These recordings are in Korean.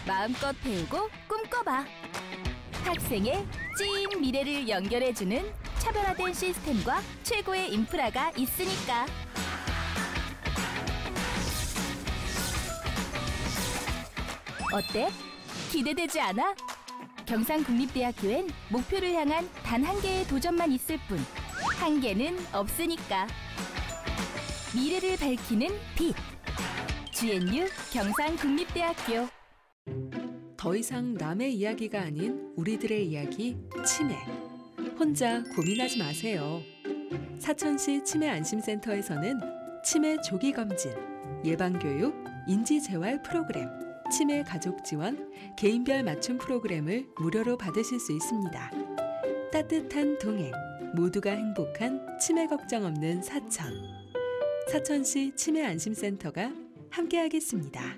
마음껏 배우고 꿈꿔봐. 학생의 찐 미래를 연결해주는 차별화된 시스템과 최고의 인프라가 있으니까. 어때? 기대되지 않아? 경상국립대학교엔 목표를 향한 단 한 개의 도전만 있을 뿐 한계는 없으니까. 미래를 밝히는 빛. GNU 경상국립대학교. 더 이상 남의 이야기가 아닌 우리들의 이야기, 치매. 혼자 고민하지 마세요. 사천시 치매안심센터에서는 치매 조기 검진, 예방교육, 인지재활 프로그램, 치매 가족 지원, 개인별 맞춤 프로그램을 무료로 받으실 수 있습니다. 따뜻한 동행, 모두가 행복한 치매 걱정 없는 사천. 사천시 치매안심센터가 함께하겠습니다.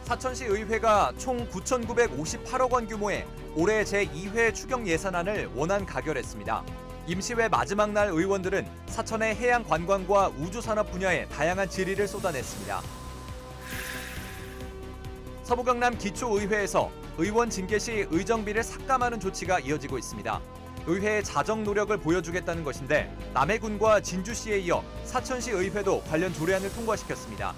사천시 의회가 총 9,958억 원 규모의 올해 제2회 추경 예산안을 원안 가결했습니다. 임시회 마지막 날 의원들은 사천의 해양 관광과 우주산업 분야에 다양한 질의를 쏟아냈습니다. 서부경남 기초의회에서 의원 징계 시 의정비를 삭감하는 조치가 이어지고 있습니다. 의회의 자정 노력을 보여주겠다는 것인데 남해군과 진주시에 이어 사천시 의회도 관련 조례안을 통과시켰습니다.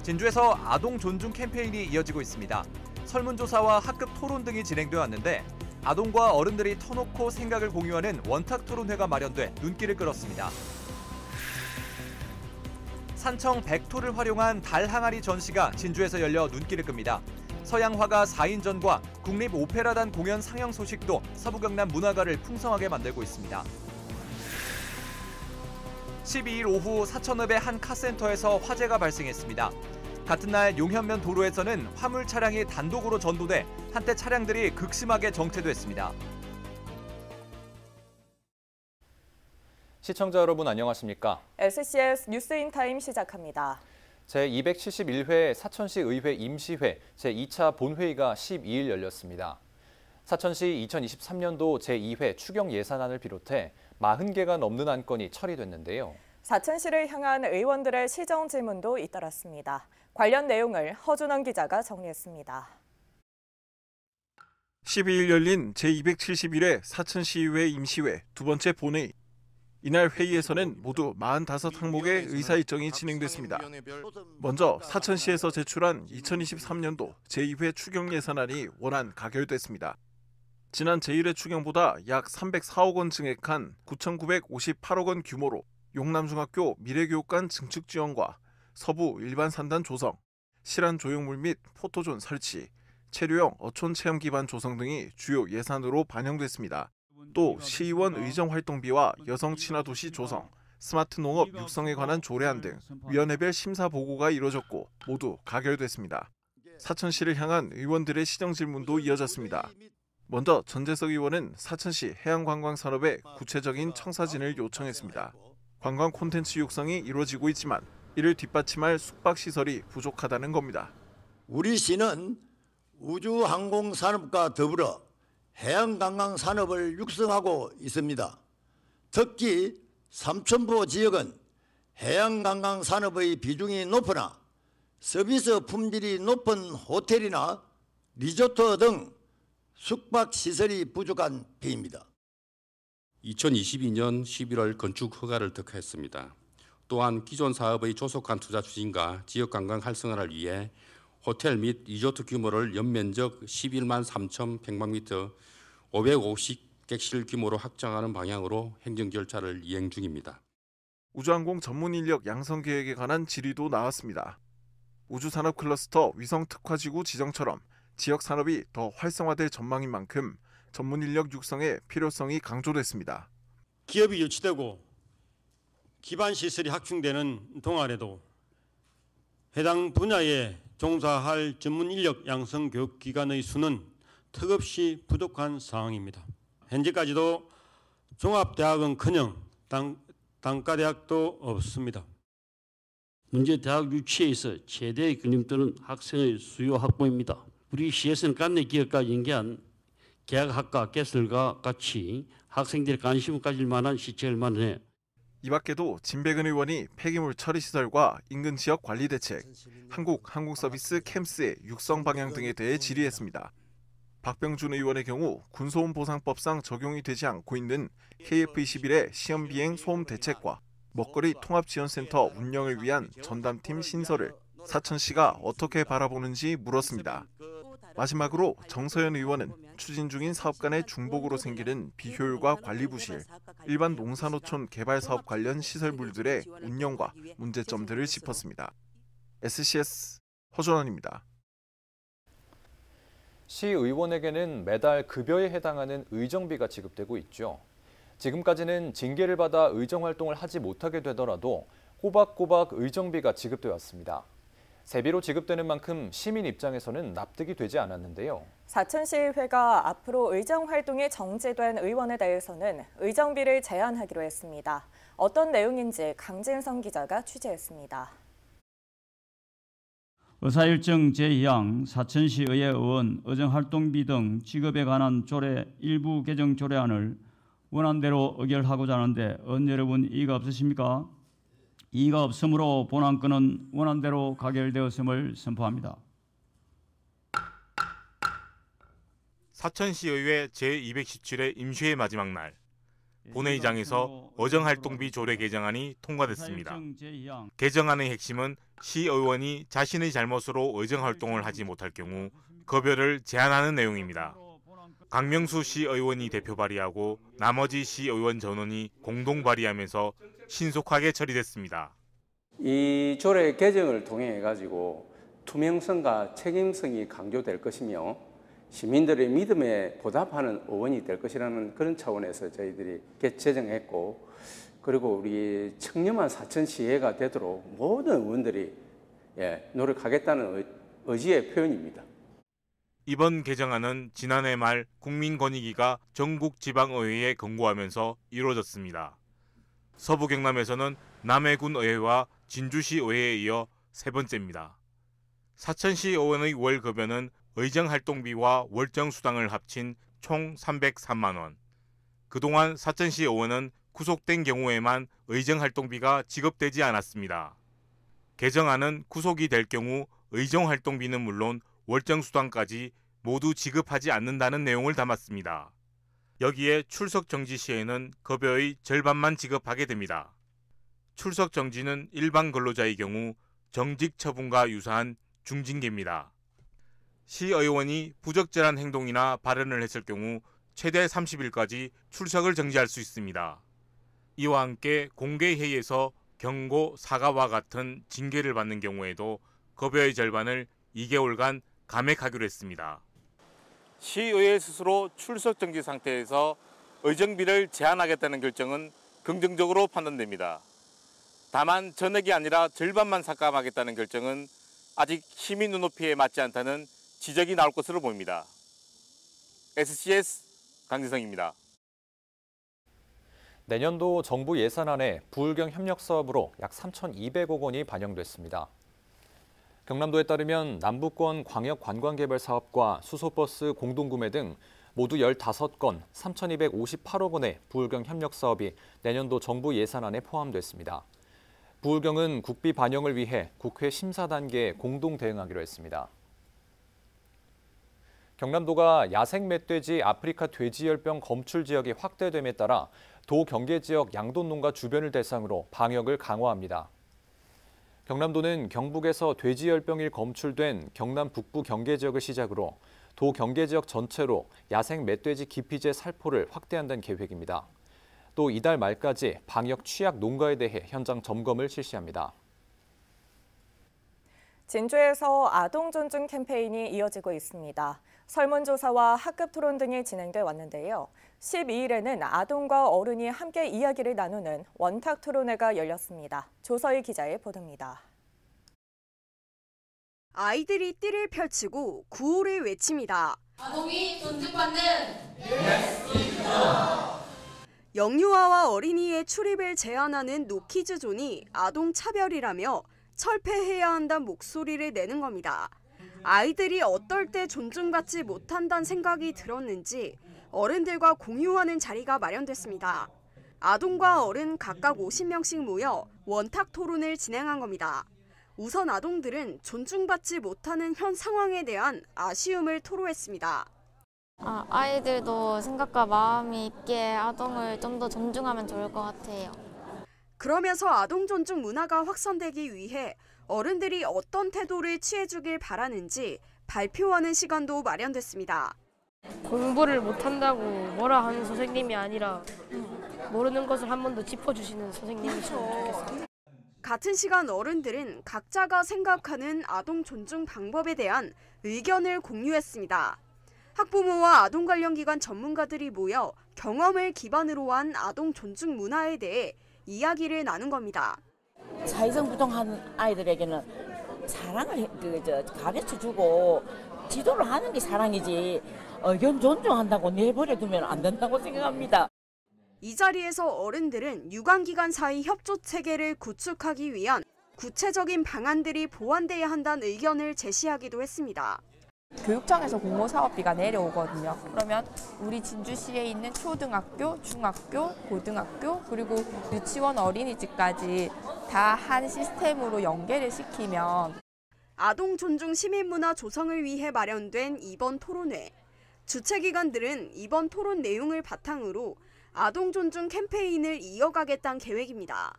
진주에서 아동 존중 캠페인이 이어지고 있습니다. 설문조사와 학급 토론 등이 진행되어 왔는데 아동과 어른들이 터놓고 생각을 공유하는 원탁 토론회가 마련돼 눈길을 끌었습니다. 산청 백토를 활용한 달 항아리 전시가 진주에서 열려 눈길을 끕니다. 서양화가 4인전과 국립오페라단 공연 상영 소식도 서부경남 문화가를 풍성하게 만들고 있습니다. 12일 오후 사천읍의 한 카센터에서 화재가 발생했습니다. 같은 날 용현면 도로에서는 화물 차량이 단독으로 전도돼 한때 차량들이 극심하게 정체됐습니다. 시청자 여러분 안녕하십니까? SCS 뉴스인타임 시작합니다. 제271회 사천시 의회 임시회 제2차 본회의가 12일 열렸습니다. 사천시 2023년도 제2회 추경 예산안을 비롯해 40개가 넘는 안건이 처리됐는데요. 사천시를 향한 의원들의 시정 질문도 잇따랐습니다. 관련 내용을 허준원 기자가 정리했습니다. 12일 열린 제271회 사천시의회 임시회 두 번째 본회의. 이날 회의에서는 모두 45항목의 의사일정이 진행됐습니다. 먼저 사천시에서 제출한 2023년도 제2회 추경 예산안이 원안 가결됐습니다. 지난 제1회 추경보다 약 304억 원 증액한 9,958억 원 규모로 용남중학교 미래교육관 증축 지원과 서부 일반 산단 조성, 실안 조형물 및 포토존 설치, 체류형 어촌 체험 기반 조성 등이 주요 예산으로 반영됐습니다. 또 시의원 의정활동비와 여성 친화 도시 조성, 스마트 농업 육성에 관한 조례안 등 위원회별 심사 보고가 이뤄졌고 모두 가결됐습니다. 사천시를 향한 의원들의 시정 질문도 이어졌습니다. 먼저 전재석 의원은 사천시 해양관광산업의 구체적인 청사진을 요청했습니다. 관광 콘텐츠 육성이 이루어지고 있지만 이를 뒷받침할 숙박시설이 부족하다는 겁니다. 우리 시는 우주항공산업과 더불어 해양관광산업을 육성하고 있습니다. 특히 삼천포 지역은 해양관광산업의 비중이 높으나 서비스 품질이 높은 호텔이나 리조트 등 숙박시설이 부족한 편입니다. 2022년 11월 건축 허가를 득했습니다. 또한 기존 사업의 조속한 투자 추진과 지역관광 활성화를 위해 호텔 및 리조트 규모를 연면적 11만 3천 평방미터 550객실 규모로 확장하는 방향으로 행정절차를 이행 중입니다. 우주항공 전문 인력 양성 계획에 관한 질의도 나왔습니다. 우주산업 클러스터 위성특화지구 지정처럼 지역 산업이 더 활성화될 전망인 만큼 전문 인력 육성의 필요성이 강조됐습니다. 기업이 유치되고 기반 시설이 확충되는 동안에도 해당 분야에 종사할 전문 인력 양성 교육 기관의 수는 턱없이 부족한 상황입니다. 현재까지도 종합대학은커녕 단과대학도 없습니다. 문제 대학 유치에 있어 최대의 걸림돌은 학생의 수요 확보입니다. 우리 시에서는 관내 기업과 연계한 계약학과 개설과 같이 학생들의 관심을 가질 만한 시책을 마련해 이 밖에도 진백은 의원이 폐기물 처리 시설과 인근 지역 관리 대책, 항공서비스 캠스의 육성 방향 등에 대해 질의했습니다. 박병준 의원의 경우 군소음보상법상 적용이 되지 않고 있는 KF21의 시험 비행 소음 대책과 먹거리 통합지원센터 운영을 위한 전담팀 신설을 사천시가 어떻게 바라보는지 물었습니다. 마지막으로 정서연 의원은 추진 중인 사업 간의 중복으로 생기는 비효율과 관리 부실, 일반 농산어촌 개발 사업 관련 시설물들의 운영과 문제점들을 짚었습니다. SCS 허준원입니다. 시의원에게는 매달 급여에 해당하는 의정비가 지급되고 있죠. 지금까지는 징계를 받아 의정활동을 하지 못하게 되더라도 꼬박꼬박 의정비가 지급돼 왔습니다. 세비로 지급되는 만큼 시민 입장에서는 납득이 되지 않았는데요. 사천시의회가 앞으로 의정활동이 정지된 의원에 대해서는 의정비를 제한하기로 했습니다. 어떤 내용인지 강진성 기자가 취재했습니다. 의사일정 제2항 사천시의회 의원 의정활동비 등 지급에 관한 조례 일부 개정 조례안을 원안대로 의결하고자 하는데 의원 여러분 이의가 없으십니까? 이의가 없으므로 본안건은 원안대로 가결되었음을 선포합니다. 사천시의회 제217회 임시회 마지막 날 본회의장에서 의정활동비 조례 개정안이 통과됐습니다. 개정안의 핵심은 시의원이 자신의 잘못으로 의정활동을 하지 못할 경우 급여를 제한하는 내용입니다. 강명수 시의원이 대표 발의하고 나머지 시의원 전원이 공동 발의하면서 신속하게 처리됐습니다. 이 조례 개정을 통해 가지고 투명성과 책임성이 강조될 것이며 시민들의 믿음에 보답하는 의원이 될 것이라는 그런 차원에서 저희들이 제정했고, 그리고 우리 청렴한 사천시의회가 되도록 모든 의원들이 노력하겠다는 의지의 표현입니다. 이번 개정안은 지난해 말 국민권익위가 전국지방의회에 권고하면서 이루어졌습니다. 서부 경남에서는 남해군의회와 진주시의회에 이어 세 번째입니다. 사천시 의원의 월 급여는 의정활동비와 월정수당을 합친 총 303만 원. 그동안 사천시 의원은 구속된 경우에만 의정활동비가 지급되지 않았습니다. 개정안은 구속이 될 경우 의정활동비는 물론 월정수당까지 모두 지급하지 않는다는 내용을 담았습니다. 여기에 출석 정지 시에는 급여의 절반만 지급하게 됩니다. 출석 정지는 일반 근로자의 경우 정직 처분과 유사한 중징계입니다. 시의원이 부적절한 행동이나 발언을 했을 경우 최대 30일까지 출석을 정지할 수 있습니다. 이와 함께 공개회의에서 경고, 사과와 같은 징계를 받는 경우에도 급여의 절반을 2개월간 감액하기로 했습니다. 시의회 스스로 출석 정지 상태에서 의정비를 제한하겠다는 결정은 긍정적으로 판단됩니다. 다만 전액이 아니라 절반만 삭감하겠다는 결정은 아직 시민 눈높이에 맞지 않다는 지적이 나올 것으로 보입니다. SCS 강진성입니다. 내년도 정부 예산안에 부울경 협력 사업으로 약 3,200억 원이 반영됐습니다. 경남도에 따르면 남부권 광역관광개발 사업과 수소버스 공동구매 등 모두 15건 3,258억 원의 부울경 협력 사업이 내년도 정부 예산안에 포함됐습니다. 부울경은 국비 반영을 위해 국회 심사 단계에 공동 대응하기로 했습니다. 경남도가 야생 멧돼지 아프리카 돼지열병 검출 지역이 확대됨에 따라 도 경계지역 양돈농가 주변을 대상으로 방역을 강화합니다. 경남도는 경북에서 돼지열병이 검출된 경남 북부 경계지역을 시작으로 도 경계지역 전체로 야생 멧돼지 기피제 살포를 확대한다는 계획입니다. 또 이달 말까지 방역 취약 농가에 대해 현장 점검을 실시합니다. 진주에서 아동 존중 캠페인이 이어지고 있습니다. 설문조사와 학급 토론 등이 진행돼 왔는데요. 12일에는 아동과 어른이 함께 이야기를 나누는 원탁 토론회가 열렸습니다. 조서희 기자의 보도입니다. 아이들이 띠를 펼치고 구호를 외칩니다. 아동이 존중받는 영유아와 어린이의 출입을 제한하는 노키즈 존이 아동 차별이라며 철폐해야 한다는 목소리를 내는 겁니다. 아이들이 어떨 때 존중받지 못한다는 생각이 들었는지 어른들과 공유하는 자리가 마련됐습니다. 아동과 어른 각각 50명씩 모여 원탁 토론을 진행한 겁니다. 우선 아동들은 존중받지 못하는 현 상황에 대한 아쉬움을 토로했습니다. 아이들도 생각과 마음이 있게 아동을 좀 더 존중하면 좋을 것 같아요. 그러면서 아동 존중 문화가 확산되기 위해 어른들이 어떤 태도를 취해주길 바라는지 발표하는 시간도 마련됐습니다. 공부를 못한다고 뭐라 하는 선생님이 아니라 모르는 것을 한 번 더 짚어주시는 선생님이셨으면 좋겠습니다. 같은 시간 어른들은 각자가 생각하는 아동 존중 방법에 대한 의견을 공유했습니다. 학부모와 아동 관련 기관 전문가들이 모여 경험을 기반으로 한 아동 존중 문화에 대해 이야기를 나눈 겁니다. 사회성부동한 아이들에게는 사랑을 가르쳐주고 지도를 하는 게 사랑이지 의견 존중한다고 내버려 두면 안 된다고 생각합니다. 이 자리에서 어른들은 유관기관 사이 협조 체계를 구축하기 위한 구체적인 방안들이 보완돼야 한다는 의견을 제시하기도 했습니다. 교육청에서 공모사업비가 내려오거든요. 그러면 우리 진주시에 있는 초등학교, 중학교, 고등학교, 그리고 유치원 어린이집까지 다 한 시스템으로 연계를 시키면 아동 존중 시민문화 조성을 위해 마련된 이번 토론회. 주최기관들은 이번 토론 내용을 바탕으로 아동 존중 캠페인을 이어가겠다는 계획입니다.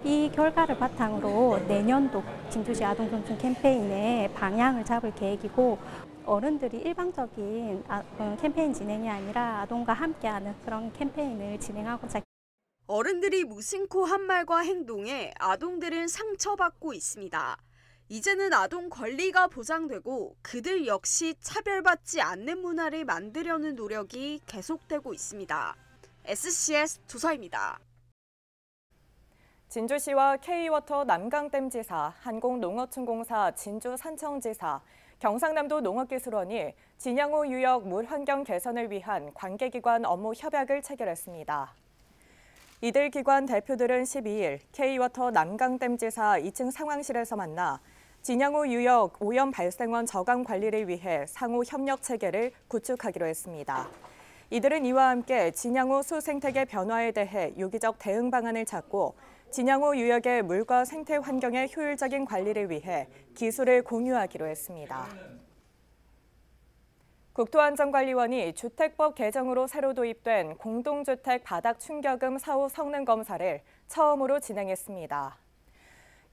이 결과를 바탕으로 내년도 진주시 아동 존중 캠페인의 방향을 잡을 계획이고 어른들이 일방적인 캠페인 진행이 아니라 아동과 함께하는 그런 캠페인을 진행하고자. 어른들이 무심코 한 말과 행동에 아동들은 상처받고 있습니다. 이제는 아동 권리가 보장되고 그들 역시 차별받지 않는 문화를 만들려는 노력이 계속되고 있습니다. SCS 조서입니다. 진주시와 K워터 남강댐지사, 한국농어촌공사 진주산청지사, 경상남도 농업기술원이 진양호 유역 물 환경 개선을 위한 관계기관 업무 협약을 체결했습니다. 이들 기관 대표들은 12일 K워터 남강댐지사 2층 상황실에서 만나 진양호 유역 오염 발생원 저감 관리를 위해 상호 협력 체계를 구축하기로 했습니다. 이들은 이와 함께 진양호 수생태계 변화에 대해 유기적 대응 방안을 찾고 진양호 유역의 물과 생태 환경의 효율적인 관리를 위해 기술을 공유하기로 했습니다. 국토안전관리원이 주택법 개정으로 새로 도입된 공동주택 바닥 충격음 사후 성능 검사를 처음으로 진행했습니다.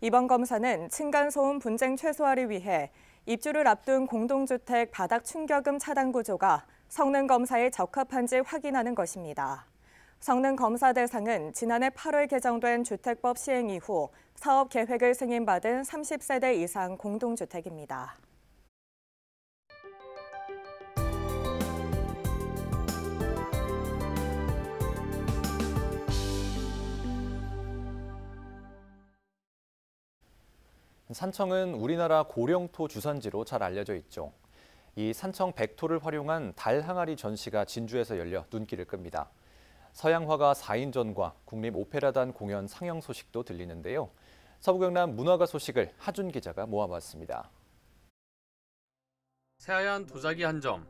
이번 검사는 층간소음 분쟁 최소화를 위해 입주를 앞둔 공동주택 바닥 충격음 차단 구조가 성능 검사에 적합한지 확인하는 것입니다. 성능 검사 대상은 지난해 8월 개정된 주택법 시행 이후 사업 계획을 승인받은 30세대 이상 공동주택입니다. 산청은 우리나라 고령토 주산지로 잘 알려져 있죠. 이 산청 백토를 활용한 달 항아리 전시가 진주에서 열려 눈길을 끕니다. 서양화가 4인전과 국립오페라단 공연 상영 소식도 들리는데요. 서부경남 문화가 소식을 하준 기자가 모아봤습니다. 새하얀 도자기 한 점,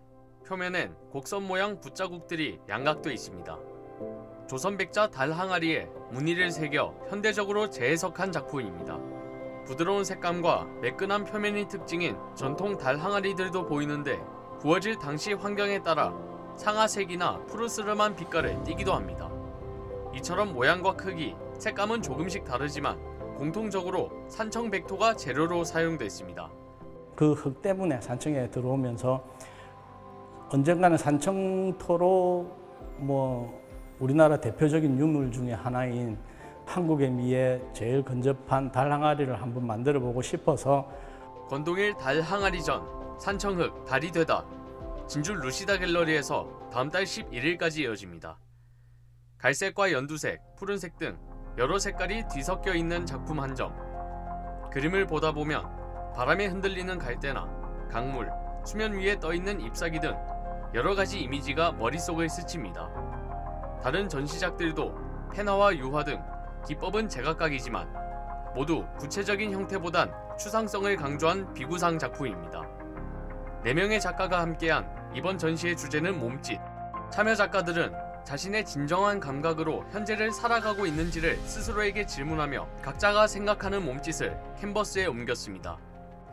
표면엔 곡선 모양 붓자국들이 양각돼 있습니다. 조선백자 달 항아리에 무늬를 새겨 현대적으로 재해석한 작품입니다. 부드러운 색감과 매끈한 표면이 특징인 전통 달 항아리들도 보이는데 구워질 당시 환경에 따라 상아색이나 푸르스름한 빛깔을 띠기도 합니다. 이처럼 모양과 크기, 색감은 조금씩 다르지만 공통적으로 산청 백토가 재료로 사용됐습니다. 그 흙 때문에 산청에 들어오면서 언젠가는 산청토로 우리나라 대표적인 유물 중에 하나인 한국의 미에 제일 근접한 달 항아리를 한번 만들어 보고 싶어서 권동일 달 항아리전, 산청흙 달이 되다. 진주 루시다 갤러리에서 다음 달 11일까지 이어집니다. 갈색과 연두색, 푸른색 등 여러 색깔이 뒤섞여 있는 작품 한 점. 그림을 보다 보면 바람에 흔들리는 갈대나 강물, 수면 위에 떠 있는 잎사귀 등 여러 가지 이미지가 머릿속을 스칩니다. 다른 전시작들도 펜화와 유화 등 기법은 제각각이지만 모두 구체적인 형태보단 추상성을 강조한 비구상 작품입니다. 4명의 작가가 함께한 이번 전시의 주제는 몸짓. 참여 작가들은 자신의 진정한 감각으로 현재를 살아가고 있는지를 스스로에게 질문하며 각자가 생각하는 몸짓을 캔버스에 옮겼습니다.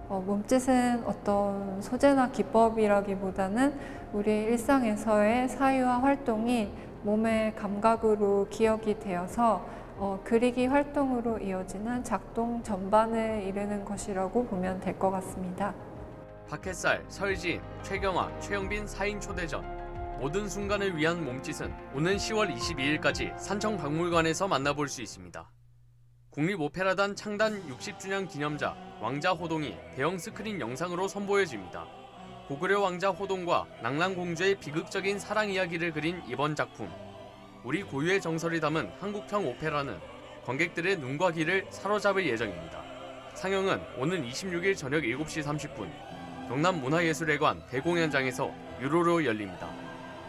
몸짓은 어떤 소재나 기법이라기보다는 우리 일상에서의 사유와 활동이 몸의 감각으로 기억이 되어서 그리기 활동으로 이어지는 작동 전반을 이르는 것이라고 보면 될 것 같습니다. 박햇살, 설진, 최경화, 최영빈 4인 초대전. 모든 순간을 위한 몸짓은 오는 10월 22일까지 산청박물관에서 만나볼 수 있습니다. 국립오페라단 창단 60주년 기념자 왕자 호동이 대형 스크린 영상으로 선보여집니다. 고구려 왕자 호동과 낭랑공주의 비극적인 사랑 이야기를 그린 이번 작품. 우리 고유의 정서를 담은 한국형 오페라는 관객들의 눈과 귀를 사로잡을 예정입니다. 상영은 오는 26일 저녁 7시 30분 경남문화예술회관 대공연장에서 유료로 열립니다.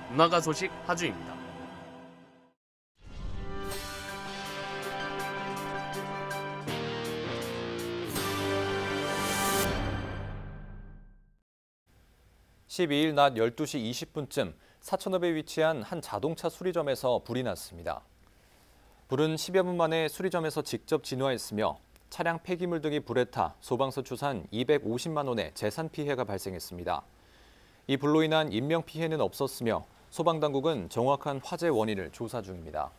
문화가 소식 하주입니다. (12일) 낮 12시 20분쯤 사천읍에 위치한 한 자동차 수리점에서 불이 났습니다. 불은 10여 분 만에 수리점에서 직접 진화했으며 차량 폐기물 등이 불에 타 소방서 추산 250만 원의 재산 피해가 발생했습니다. 이 불로 인한 인명 피해는 없었으며 소방당국은 정확한 화재 원인을 조사 중입니다.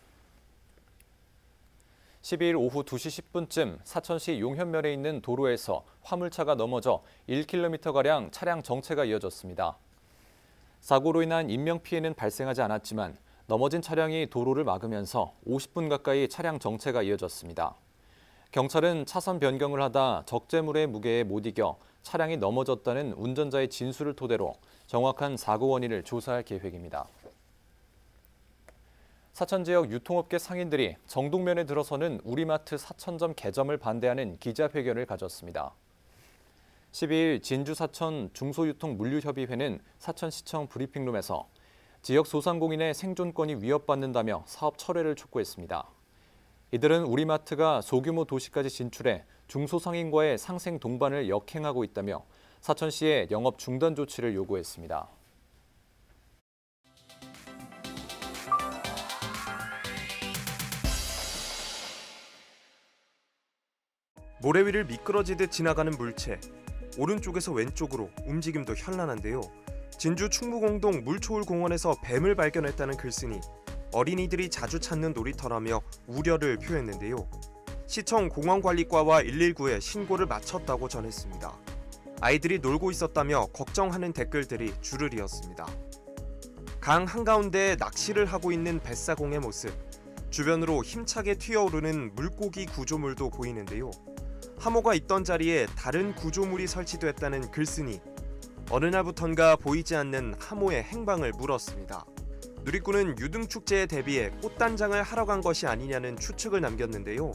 12일 오후 2시 10분쯤 사천시 용현면에 있는 도로에서 화물차가 넘어져 1km가량 차량 정체가 이어졌습니다. 사고로 인한 인명 피해는 발생하지 않았지만 넘어진 차량이 도로를 막으면서 50분 가까이 차량 정체가 이어졌습니다. 경찰은 차선 변경을 하다 적재물의 무게에 못 이겨 차량이 넘어졌다는 운전자의 진술을 토대로 정확한 사고 원인을 조사할 계획입니다. 사천 지역 유통업계 상인들이 정동면에 들어서는 우리마트 사천점 개점을 반대하는 기자회견을 가졌습니다. 12일 진주 사천 중소유통물류협의회는 사천시청 브리핑룸에서 지역 소상공인의 생존권이 위협받는다며 사업 철회를 촉구했습니다. 이들은 우리마트가 소규모 도시까지 진출해 중소상인과의 상생 동반을 역행하고 있다며 사천시에 영업 중단 조치를 요구했습니다. 모래 위를 미끄러지듯 지나가는 물체. 오른쪽에서 왼쪽으로 움직임도 현란한데요. 진주 충무공동 물초울공원에서 뱀을 발견했다는 글쓴이 어린이들이 자주 찾는 놀이터라며 우려를 표했는데요. 시청 공원관리과와 119에 신고를 마쳤다고 전했습니다. 아이들이 놀고 있었다며 걱정하는 댓글들이 줄을 이었습니다. 강 한가운데 낚시를 하고 있는 뱃사공의 모습. 주변으로 힘차게 튀어오르는 물고기 구조물도 보이는데요. 하모가 있던 자리에 다른 구조물이 설치됐다는 글쓴이. 어느 날부턴가 보이지 않는 하모의 행방을 물었습니다. 누리꾼은 유등축제에 대비해 꽃단장을 하러 간 것이 아니냐는 추측을 남겼는데요.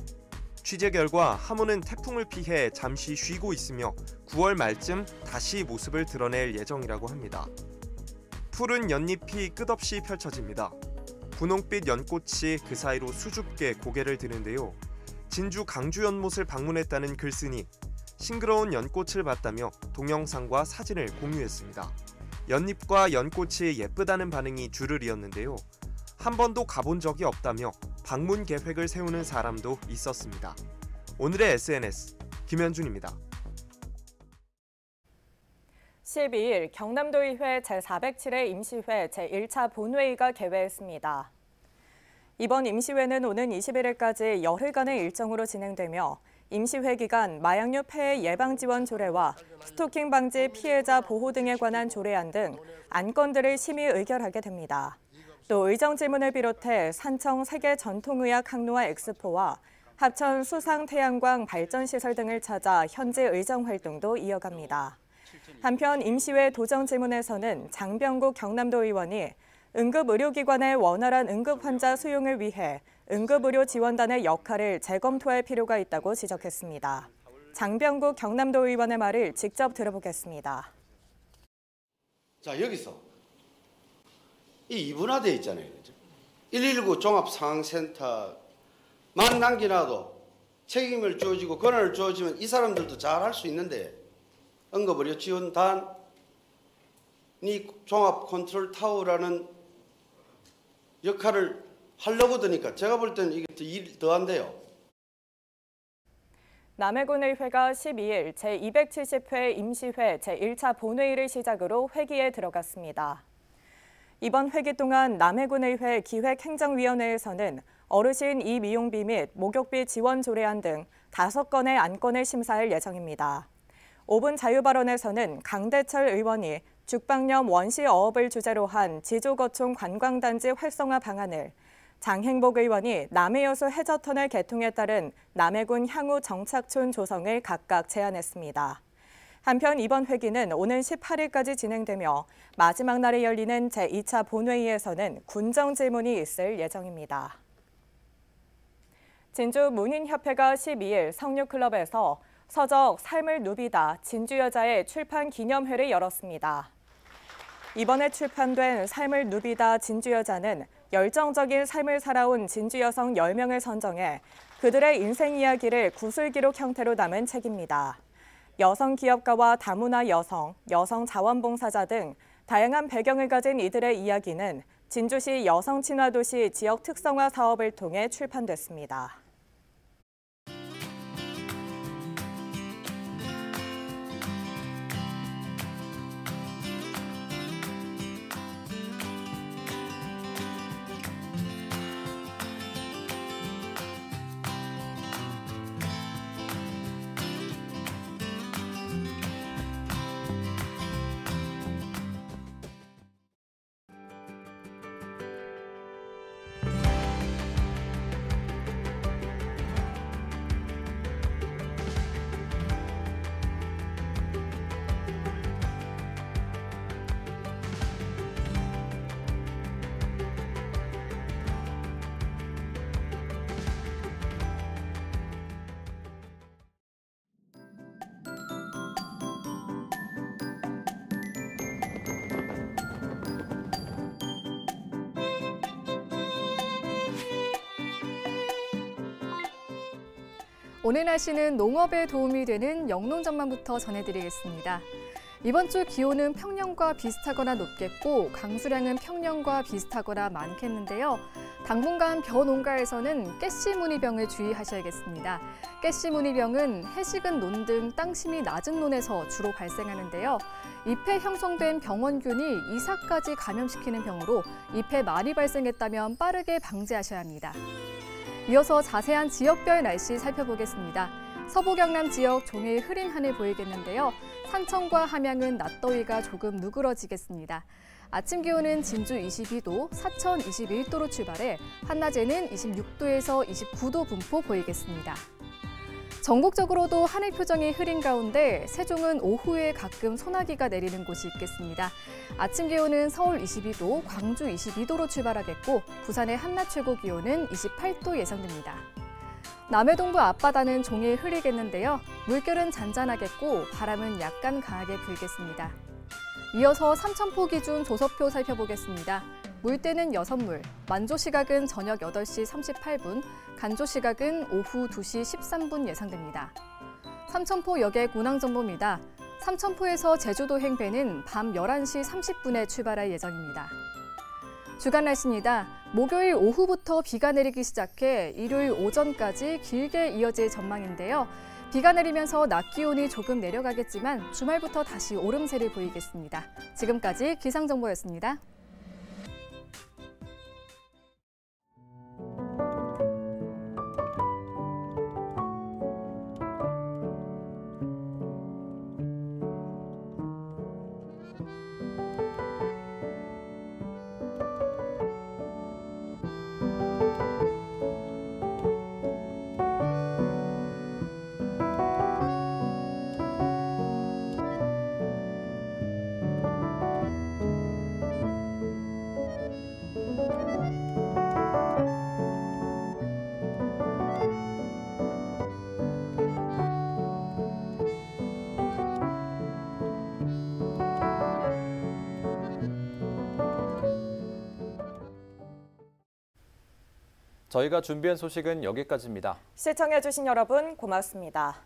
취재 결과 하모는 태풍을 피해 잠시 쉬고 있으며 9월 말쯤 다시 모습을 드러낼 예정이라고 합니다. 푸른 연잎이 끝없이 펼쳐집니다. 분홍빛 연꽃이 그 사이로 수줍게 고개를 드는데요. 진주 강주연못을 방문했다는 글쓴이 싱그러운 연꽃을 봤다며 동영상과 사진을 공유했습니다. 연잎과 연꽃이 예쁘다는 반응이 줄을 이었는데요. 한 번도 가본 적이 없다며 방문 계획을 세우는 사람도 있었습니다. 오늘의 SNS 김현준입니다. 12일 경남도의회 제407회 임시회 제1차 본회의가 개회했습니다. 이번 임시회는 오는 21일까지 열흘간의 일정으로 진행되며 임시회 기간 마약류 폐해 예방 지원 조례와 스토킹 방지 피해자 보호 등에 관한 조례안 등 안건들을 심의 의결하게 됩니다. 또 의정 질문을 비롯해 산청 세계 전통의학 항로화 엑스포와 합천 수상 태양광 발전시설 등을 찾아 현지 의정 활동도 이어갑니다. 한편 임시회 도정 질문에서는 장병국 경남도 의원이 응급의료기관의 원활한 응급환자 수용을 위해 응급의료 지원단의 역할을 재검토할 필요가 있다고 지적했습니다. 장병국 경남도 의원의 말을 직접 들어보겠습니다. 자, 여기서 이 이분화되어 있잖아요. 그렇죠? 119 종합상황센터만 남기놔도 책임을 주어지고 권한을 주어지면 이 사람들도 잘 할 수 있는데 응급의료지원단이 종합컨트롤타워라는 역할을 하려고 드니까 제가 볼 때는 이게 일 더 한대요. 남해군의회가 12일 제270회 임시회 제1차 본회의를 시작으로 회기에 들어갔습니다. 이번 회기 동안 남해군의회 기획행정위원회에서는 어르신 이미용비 및 목욕비 지원 조례안 등 5건의 안건을 심사할 예정입니다. 5분 자유발언에서는 강대철 의원이 죽방염 원시 어업을 주제로 한 지조거총 관광단지 활성화 방안을, 장행복 의원이 남해여수 해저터널 개통에 따른 남해군 향후 정착촌 조성을 각각 제안했습니다. 한편 이번 회기는 오는 18일까지 진행되며 마지막 날에 열리는 제2차 본회의에서는 군정 질문이 있을 예정입니다. 진주 문인협회가 12일 성류클럽에서 서적 삶을 누비다 진주여자의 출판 기념회를 열었습니다. 이번에 출판된 삶을 누비다 진주여자는 열정적인 삶을 살아온 진주 여성 10명을 선정해 그들의 인생 이야기를 구술기록 형태로 담은 책입니다. 여성 기업가와 다문화 여성, 여성 자원봉사자 등 다양한 배경을 가진 이들의 이야기는 진주시 여성친화도시 지역 특성화 사업을 통해 출판됐습니다. 오늘 날씨는 농업에 도움이 되는 영농전망부터 전해드리겠습니다. 이번 주 기온은 평년과 비슷하거나 높겠고 강수량은 평년과 비슷하거나 많겠는데요. 당분간 벼농가에서는 가시무늬병을 주의하셔야겠습니다. 가시무늬병은 해식은 논 등 땅심이 낮은 논에서 주로 발생하는데요. 잎에 형성된 병원균이 이삭까지 감염시키는 병으로 잎에 말이 발생했다면 빠르게 방제하셔야 합니다. 이어서 자세한 지역별 날씨 살펴보겠습니다. 서부 경남 지역 종일 흐린 하늘 보이겠는데요. 산청과 함양은 낮더위가 조금 누그러지겠습니다. 아침 기온은 진주 22도, 사천 21도로 출발해 한낮에는 26도에서 29도 분포 보이겠습니다. 전국적으로도 하늘 표정이 흐린 가운데 세종은 오후에 가끔 소나기가 내리는 곳이 있겠습니다. 아침 기온은 서울 22도, 광주 22도로 출발하겠고 부산의 한낮 최고 기온은 28도 예상됩니다. 남해 동부 앞바다는 종일 흐리겠는데요. 물결은 잔잔하겠고 바람은 약간 강하게 불겠습니다. 이어서 삼천포 기준 조서표 살펴보겠습니다. 물때는 6물, 만조 시각은 저녁 8시 38분, 간조 시각은 오후 2시 13분 예상됩니다. 삼천포 여객 운항정보입니다. 삼천포에서 제주도행 배는 밤 11시 30분에 출발할 예정입니다. 주간 날씨입니다. 목요일 오후부터 비가 내리기 시작해 일요일 오전까지 길게 이어질 전망인데요. 비가 내리면서 낮 기온이 조금 내려가겠지만 주말부터 다시 오름세를 보이겠습니다. 지금까지 기상정보였습니다. 저희가 준비한 소식은 여기까지입니다. 시청해주신 여러분 고맙습니다.